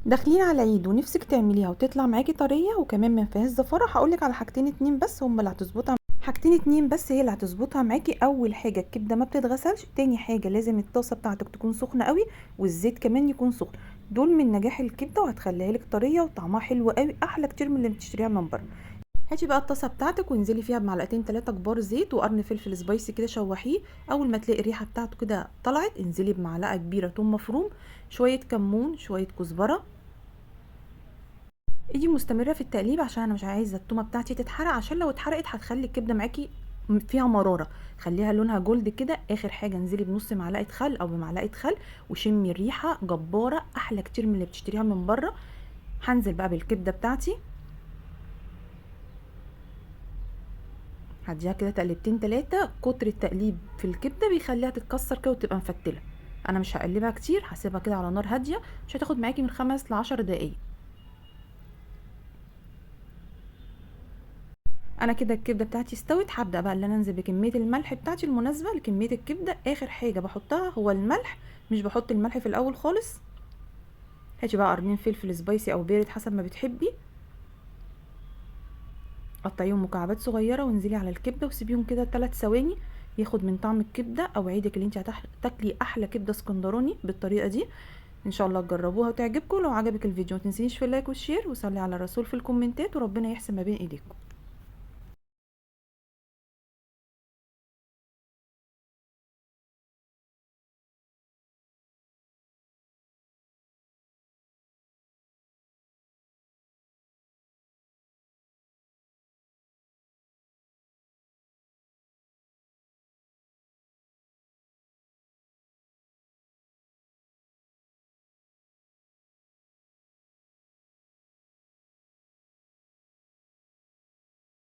داخلين على العيد ونفسك تعمليها وتطلع معاكي طريه وكمان ما فيهاش زفاره، هقولك على حاجتين اتنين بس هم اللي هتظبطها. حاجتين اتنين بس هي اللي هتظبطها معاكي. اول حاجه الكبده ما بتتغسلش، تاني حاجه لازم الطاسه بتاعتك تكون سخنه قوي والزيت كمان يكون سخن. دول من نجاح الكبده وهتخليها لك طريه وطعمها حلو قوي، احلى كتير من اللي بتشتريها من بره. هاتي بقى الطاسه بتاعتك وانزلي فيها بمعلقتين 3 كبار زيت وقرن فلفل سبايسي كده، شوحيه. اول ما تلاقي الريحه بتاعته كده طلعت، انزلي بمعلقه كبيره توم مفروم، شويه كمون، شويه كزبره. ايدي مستمره في التقليب عشان انا مش عايزه التومه بتاعتي تتحرق، عشان لو اتحرقت هتخلي الكبده معاكي فيها مراره. خليها لونها جولد كده. اخر حاجه انزلي بنص معلقه خل او بمعلقه خل وشمي الريحه جباره، احلى كتير من اللي بتشتريها من بره. هنزل بقى بالكبده بتاعتي، هديها كده تقلبتين 3. كتر التقليب في الكبده بيخليها تتكسر كده وتبقى مفتله. انا مش هقلبها كتير، هسيبها كده على نار هاديه، مش هتاخد معاكي من 5 ل10 دقايق. انا كده الكبده بتاعتي استوت. هبدا بقى ان انا انزل بكميه الملح بتاعتي المناسبه لكميه الكبده. اخر حاجه بحطها هو الملح، مش بحط الملح في الاول خالص. هاتي بقى قرنين فلفل سبايسي او بارد حسب ما بتحبي، قطعيهم مكعبات صغيره وانزلي على الكبده وسيبيهم كده 3 ثواني ياخد من طعم الكبده. اوعدك ان انت هتاكلي احلى كبده اسكندراني بالطريقه دي. ان شاء الله تجربوها وتعجبكم. لو عجبك الفيديو ما تنسيش في اللايك والشير، وصلي على الرسول في الكومنتات، وربنا يحسن ما بين ايديكم.